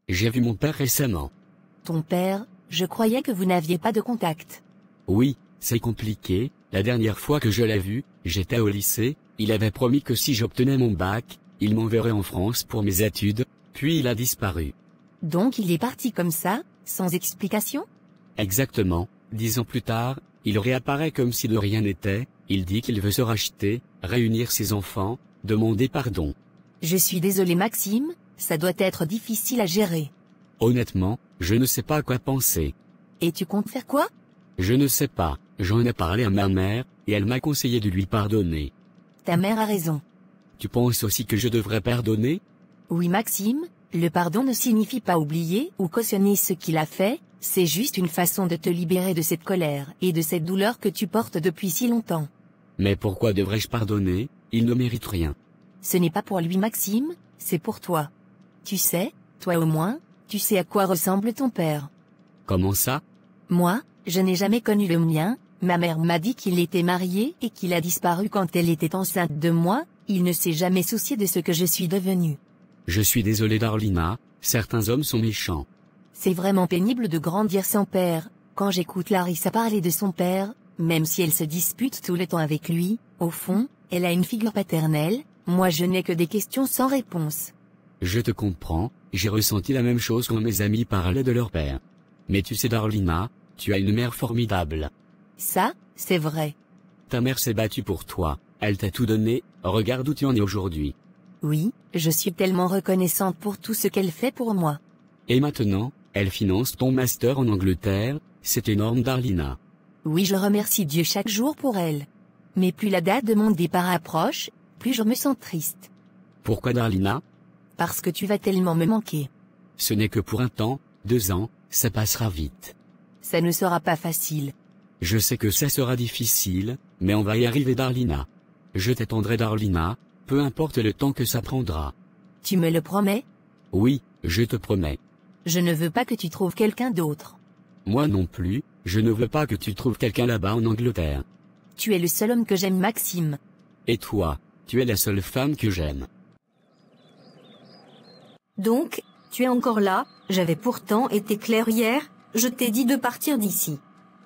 J'ai vu mon père récemment. Ton père, je croyais que vous n'aviez pas de contact. Oui, c'est compliqué, la dernière fois que je l'ai vu, j'étais au lycée, il avait promis que si j'obtenais mon bac, il m'enverrait en France pour mes études, puis il a disparu. Donc il est parti comme ça, sans explication? Exactement, 10 ans plus tard, il réapparaît comme si de rien n'était, il dit qu'il veut se racheter, réunir ses enfants, demander pardon. Je suis désolé Maxime, ça doit être difficile à gérer. Honnêtement, je ne sais pas à quoi penser. Et tu comptes faire quoi? Je ne sais pas, j'en ai parlé à ma mère, et elle m'a conseillé de lui pardonner. Ta mère a raison. Tu penses aussi que je devrais pardonner? Oui Maxime, le pardon ne signifie pas oublier ou cautionner ce qu'il a fait, c'est juste une façon de te libérer de cette colère et de cette douleur que tu portes depuis si longtemps. Mais pourquoi devrais-je pardonner? Il ne mérite rien. Ce n'est pas pour lui Maxime, c'est pour toi. Tu sais, toi au moins, tu sais à quoi ressemble ton père. Comment ça? Moi, je n'ai jamais connu le mien, ma mère m'a dit qu'il était marié et qu'il a disparu quand elle était enceinte de moi, il ne s'est jamais soucié de ce que je suis devenue. Je suis désolé Darlina, certains hommes sont méchants. C'est vraiment pénible de grandir sans père. Quand j'écoute Larissa parler de son père, même si elle se dispute tout le temps avec lui, au fond, elle a une figure paternelle, moi je n'ai que des questions sans réponse. Je te comprends, j'ai ressenti la même chose quand mes amis parlaient de leur père. Mais tu sais Darlina, tu as une mère formidable. Ça, c'est vrai. Ta mère s'est battue pour toi, elle t'a tout donné, regarde où tu en es aujourd'hui. Oui, je suis tellement reconnaissante pour tout ce qu'elle fait pour moi. Et maintenant, elle finance ton master en Angleterre, c'est énorme Darlina. Oui, je remercie Dieu chaque jour pour elle. Mais plus la date de mon départ approche, plus je me sens triste. Pourquoi Darlina? Parce que tu vas tellement me manquer. Ce n'est que pour un temps, 2 ans, ça passera vite. Ça ne sera pas facile. Je sais que ça sera difficile, mais on va y arriver Darlina. Je t'attendrai Darlina, peu importe le temps que ça prendra. Tu me le promets? Oui, je te promets. Je ne veux pas que tu trouves quelqu'un d'autre. Moi non plus, je ne veux pas que tu trouves quelqu'un là-bas en Angleterre. Tu es le seul homme que j'aime Maxime. Et toi, tu es la seule femme que j'aime. Donc, tu es encore là, j'avais pourtant été clair hier, je t'ai dit de partir d'ici.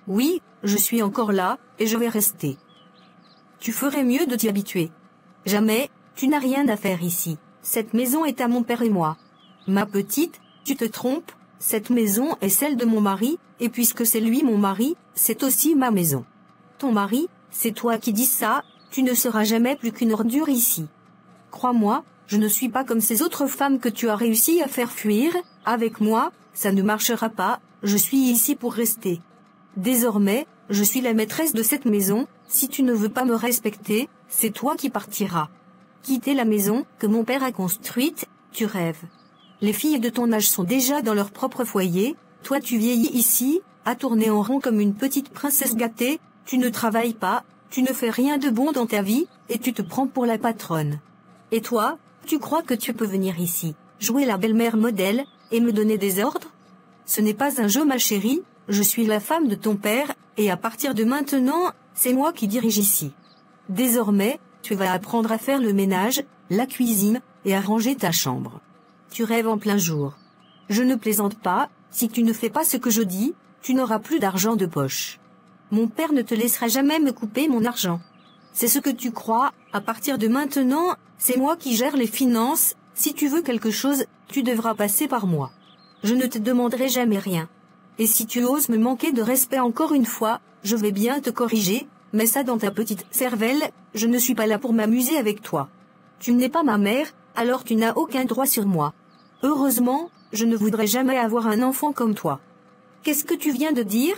Oui, je suis encore là, et je vais rester. Tu ferais mieux de t'y habituer. Jamais, tu n'as rien à faire ici. Cette maison est à mon père et moi. Ma petite, tu te trompes, cette maison est celle de mon mari, et puisque c'est lui mon mari, c'est aussi ma maison. Ton mari, c'est toi qui dis ça, tu ne seras jamais plus qu'une ordure ici. Crois-moi, je ne suis pas comme ces autres femmes que tu as réussi à faire fuir, avec moi, ça ne marchera pas, je suis ici pour rester. Désormais, je suis la maîtresse de cette maison, si tu ne veux pas me respecter, c'est toi qui partiras. Quitter la maison que mon père a construite, tu rêves. Les filles de ton âge sont déjà dans leur propre foyer, toi tu vieillis ici, à tourner en rond comme une petite princesse gâtée, tu ne travailles pas, tu ne fais rien de bon dans ta vie, et tu te prends pour la patronne. Et toi, tu crois que tu peux venir ici, jouer la belle-mère modèle, et me donner des ordres? Ce n'est pas un jeu ma chérie, je suis la femme de ton père, et à partir de maintenant, c'est moi qui dirige ici. Désormais, tu vas apprendre à faire le ménage, la cuisine, et à ranger ta chambre. Tu rêves en plein jour. Je ne plaisante pas, si tu ne fais pas ce que je dis, tu n'auras plus d'argent de poche. Mon père ne te laissera jamais me couper mon argent. C'est ce que tu crois, à partir de maintenant, c'est moi qui gère les finances, si tu veux quelque chose, tu devras passer par moi. Je ne te demanderai jamais rien. Et si tu oses me manquer de respect encore une fois, je vais bien te corriger, mets ça dans ta petite cervelle, je ne suis pas là pour m'amuser avec toi. Tu n'es pas ma mère, alors tu n'as aucun droit sur moi. Heureusement, je ne voudrais jamais avoir un enfant comme toi. Qu'est-ce que tu viens de dire?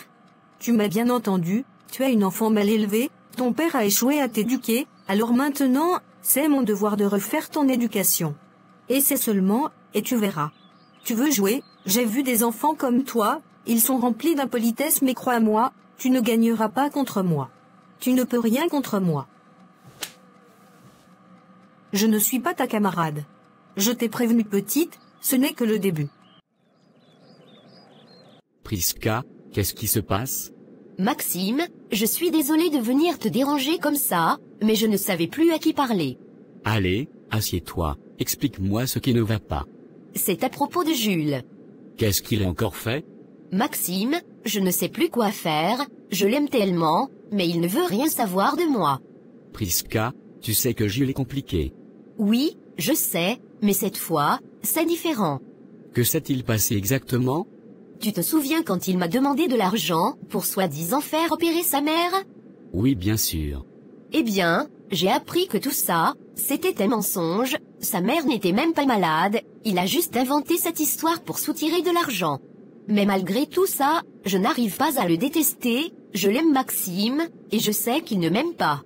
Tu m'as bien entendu, tu es une enfant mal élevée, ton père a échoué à t'éduquer, alors maintenant, c'est mon devoir de refaire ton éducation. Et c'est seulement, et tu verras. Tu veux jouer, j'ai vu des enfants comme toi, ils sont remplis d'impolitesse mais crois-moi, tu ne gagneras pas contre moi. Tu ne peux rien contre moi. Je ne suis pas ta camarade. Je t'ai prévenu petite, ce n'est que le début. Priska, qu'est-ce qui se passe? Maxime, je suis désolée de venir te déranger comme ça, mais je ne savais plus à qui parler. Allez, assieds-toi, explique-moi ce qui ne va pas. C'est à propos de Jules. Qu'est-ce qu'il a encore fait? Maxime, je ne sais plus quoi faire, je l'aime tellement, mais il ne veut rien savoir de moi. Prisca, tu sais que Jules est compliqué. Oui, je sais, mais cette fois, c'est différent. Que s'est-il passé exactement? Tu te souviens quand il m'a demandé de l'argent pour soi-disant faire opérer sa mère? Oui, bien sûr. Eh bien, j'ai appris que tout ça, c'était un mensonge, sa mère n'était même pas malade, il a juste inventé cette histoire pour soutirer de l'argent. Mais malgré tout ça, je n'arrive pas à le détester, je l'aime Maxime, et je sais qu'il ne m'aime pas.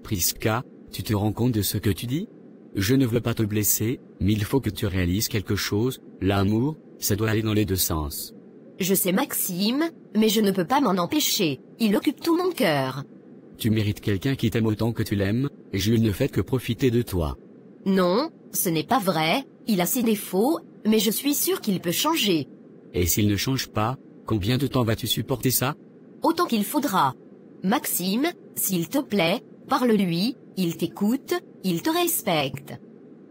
Prisca, tu te rends compte de ce que tu dis? Je ne veux pas te blesser, mais il faut que tu réalises quelque chose, l'amour, ça doit aller dans les deux sens. Je sais Maxime, mais je ne peux pas m'en empêcher, il occupe tout mon cœur. Tu mérites quelqu'un qui t'aime autant que tu l'aimes, et Jules ne fait que profiter de toi. Non, ce n'est pas vrai, il a ses défauts, mais je suis sûre qu'il peut changer. Et s'il ne change pas, combien de temps vas-tu supporter ça? Autant qu'il faudra. Maxime, s'il te plaît, parle-lui, il t'écoute, il te respecte.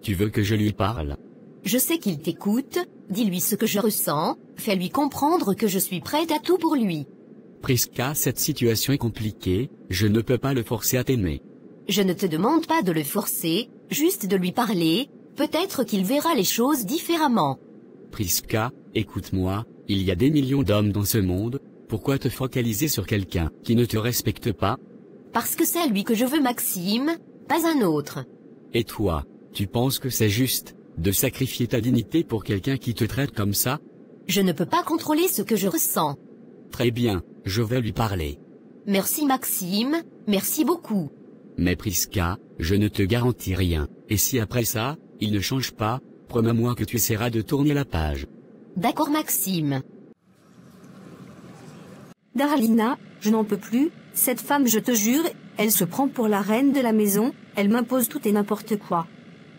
Tu veux que je lui parle? Je sais qu'il t'écoute, dis-lui ce que je ressens, fais-lui comprendre que je suis prête à tout pour lui. Prisca, cette situation est compliquée, je ne peux pas le forcer à t'aimer. Je ne te demande pas de le forcer, juste de lui parler, peut-être qu'il verra les choses différemment. Prisca, écoute-moi, il y a des millions d'hommes dans ce monde, pourquoi te focaliser sur quelqu'un qui ne te respecte pas? Parce que c'est lui que je veux Maxime, pas un autre. Et toi, tu penses que c'est juste de sacrifier ta dignité pour quelqu'un qui te traite comme ça? Je ne peux pas contrôler ce que je ressens. Très bien, je vais lui parler. Merci Maxime, merci beaucoup. Mais Prisca, je ne te garantis rien, et si après ça, il ne change pas, promets-moi que tu essaieras de tourner la page. D'accord Maxime. Darlina, je n'en peux plus, cette femme je te jure, elle se prend pour la reine de la maison, elle m'impose tout et n'importe quoi.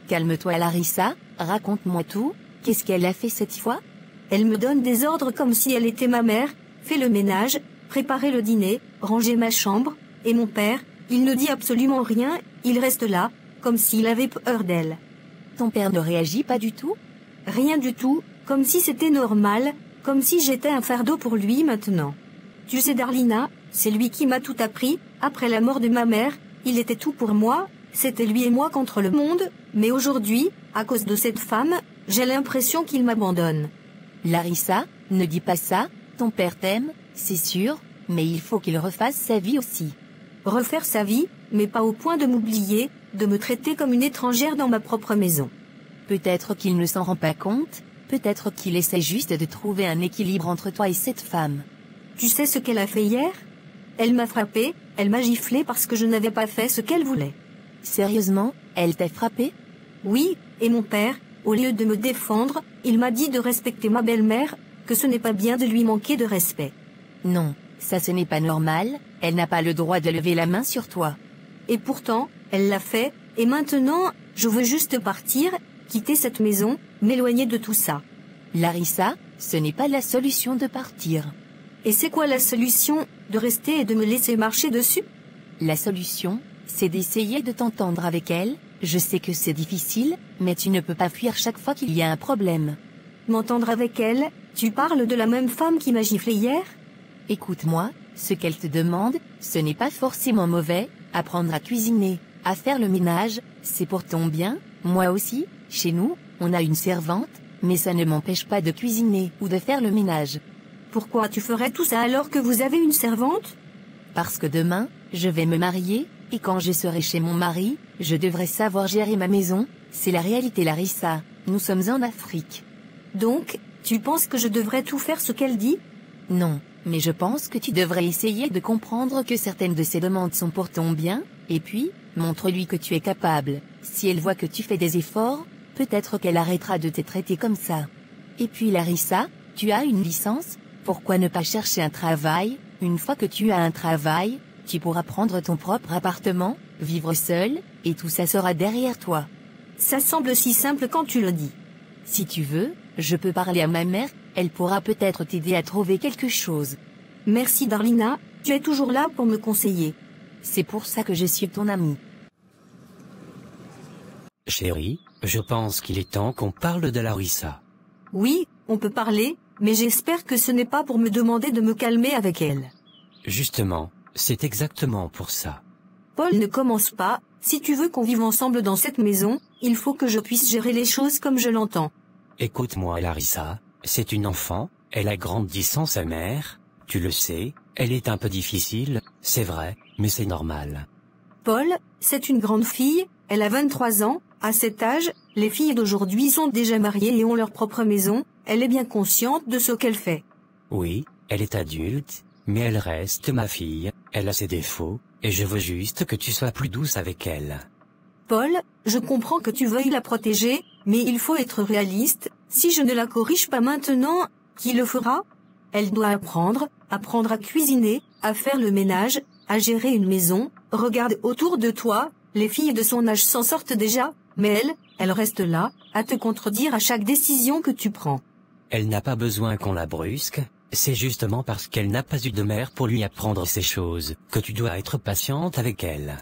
Calme-toi Larissa, raconte-moi tout, qu'est-ce qu'elle a fait cette fois? Elle me donne des ordres comme si elle était ma mère, fait le ménage, préparer le dîner, ranger ma chambre, et mon père, il ne dit absolument rien, il reste là, comme s'il avait peur d'elle. Ton père ne réagit pas du tout? Rien du tout, comme si c'était normal, comme si j'étais un fardeau pour lui maintenant. Tu sais Darlina, c'est lui qui m'a tout appris, après la mort de ma mère, il était tout pour moi, c'était lui et moi contre le monde, mais aujourd'hui, à cause de cette femme, j'ai l'impression qu'il m'abandonne. Larissa, ne dis pas ça, ton père t'aime, c'est sûr, mais il faut qu'il refasse sa vie aussi. Refaire sa vie, mais pas au point de m'oublier, de me traiter comme une étrangère dans ma propre maison. Peut-être qu'il ne s'en rend pas compte, peut-être qu'il essaie juste de trouver un équilibre entre toi et cette femme. Tu sais ce qu'elle a fait hier? Elle m'a frappé, elle m'a giflé parce que je n'avais pas fait ce qu'elle voulait. Sérieusement, elle t'a frappé? Oui, et mon père, au lieu de me défendre, il m'a dit de respecter ma belle-mère, que ce n'est pas bien de lui manquer de respect. Non, ça ce n'est pas normal, elle n'a pas le droit de lever la main sur toi. Et pourtant, elle l'a fait, et maintenant, je veux juste partir, quitter cette maison, m'éloigner de tout ça. Larissa, ce n'est pas la solution de partir. Et c'est quoi la solution, de rester et de me laisser marcher dessus? La solution, c'est d'essayer de t'entendre avec elle, je sais que c'est difficile, mais tu ne peux pas fuir chaque fois qu'il y a un problème. M'entendre avec elle, tu parles de la même femme qui m'a giflé hier? Écoute-moi, ce qu'elle te demande, ce n'est pas forcément mauvais, apprendre à cuisiner, à faire le ménage, c'est pour ton bien, moi aussi, chez nous, on a une servante, mais ça ne m'empêche pas de cuisiner ou de faire le ménage. Pourquoi tu ferais tout ça alors que vous avez une servante? Parce que demain, je vais me marier, et quand je serai chez mon mari, je devrais savoir gérer ma maison, c'est la réalité Larissa, nous sommes en Afrique. Donc, tu penses que je devrais tout faire ce qu'elle dit? Non, mais je pense que tu devrais essayer de comprendre que certaines de ses demandes sont pour ton bien, et puis, montre-lui que tu es capable. Si elle voit que tu fais des efforts, peut-être qu'elle arrêtera de te traiter comme ça. Et puis Larissa, tu as une licence, pourquoi ne pas chercher un travail? Une fois que tu as un travail, tu pourras prendre ton propre appartement, vivre seul, et tout ça sera derrière toi. Ça semble si simple quand tu le dis. Si tu veux, je peux parler à ma mère, elle pourra peut-être t'aider à trouver quelque chose. Merci Darlina, tu es toujours là pour me conseiller. C'est pour ça que je suis ton amie. Chérie, je pense qu'il est temps qu'on parle de Larissa. Oui, on peut parler, mais j'espère que ce n'est pas pour me demander de me calmer avec elle. Justement, c'est exactement pour ça. Paul, ne commence pas, si tu veux qu'on vive ensemble dans cette maison, il faut que je puisse gérer les choses comme je l'entends. Écoute-moi Larissa, c'est une enfant, elle a grandi sans sa mère, tu le sais, elle est un peu difficile, c'est vrai, mais c'est normal. Paul, c'est une grande fille, elle a 23 ans, à cet âge, les filles d'aujourd'hui sont déjà mariées et ont leur propre maison, elle est bien consciente de ce qu'elle fait. Oui, elle est adulte, mais elle reste ma fille, elle a ses défauts, et je veux juste que tu sois plus douce avec elle. Paul, je comprends que tu veuilles la protéger, mais il faut être réaliste, si je ne la corrige pas maintenant, qui le fera? Elle doit apprendre à cuisiner, à faire le ménage, à gérer une maison. Regarde autour de toi, les filles de son âge s'en sortent déjà, mais elle reste là, à te contredire à chaque décision que tu prends. Elle n'a pas besoin qu'on la brusque, c'est justement parce qu'elle n'a pas eu de mère pour lui apprendre ces choses, que tu dois être patiente avec elle.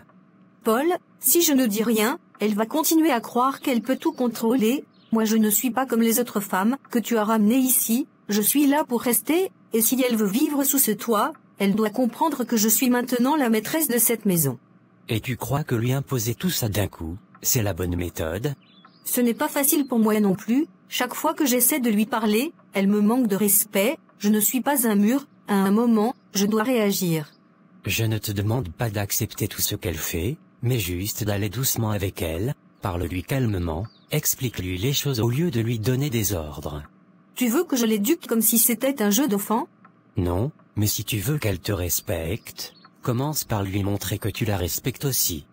Paul, si je ne dis rien, elle va continuer à croire qu'elle peut tout contrôler. Moi je ne suis pas comme les autres femmes que tu as ramenées ici, je suis là pour rester, et si elle veut vivre sous ce toit, elle doit comprendre que je suis maintenant la maîtresse de cette maison. Et tu crois que lui imposer tout ça d'un coup, c'est la bonne méthode? Ce n'est pas facile pour moi non plus, chaque fois que j'essaie de lui parler, elle me manque de respect, je ne suis pas un mur, à un moment, je dois réagir. Je ne te demande pas d'accepter tout ce qu'elle fait, mais juste d'aller doucement avec elle, parle-lui calmement, explique-lui les choses au lieu de lui donner des ordres. Tu veux que je l'éduque comme si c'était un jeu d'enfant? Non, mais si tu veux qu'elle te respecte, commence par lui montrer que tu la respectes aussi.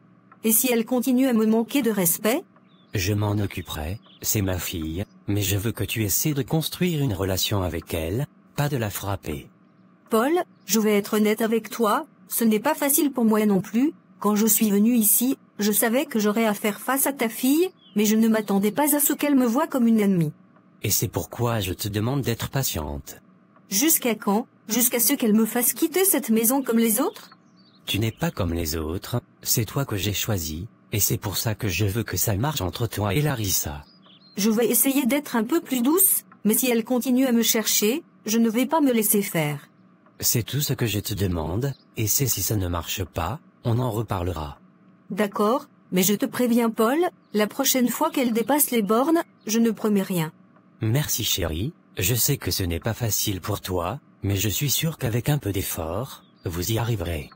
Et si elle continue à me manquer de respect? Je m'en occuperai, c'est ma fille, mais je veux que tu essaies de construire une relation avec elle, pas de la frapper. Paul, je vais être honnête avec toi, ce n'est pas facile pour moi non plus. Quand je suis venue ici, je savais que j'aurais à faire face à ta fille, mais je ne m'attendais pas à ce qu'elle me voie comme une ennemie. Et c'est pourquoi je te demande d'être patiente. Jusqu'à quand? Jusqu'à ce qu'elle me fasse quitter cette maison comme les autres? Tu n'es pas comme les autres, c'est toi que j'ai choisi, et c'est pour ça que je veux que ça marche entre toi et Larissa. Je vais essayer d'être un peu plus douce, mais si elle continue à me chercher, je ne vais pas me laisser faire. C'est tout ce que je te demande, et c'est si ça ne marche pas, on en reparlera. D'accord, mais je te préviens Paul, la prochaine fois qu'elle dépasse les bornes, je ne promets rien. Merci chérie, je sais que ce n'est pas facile pour toi, mais je suis sûr qu'avec un peu d'effort, vous y arriverez.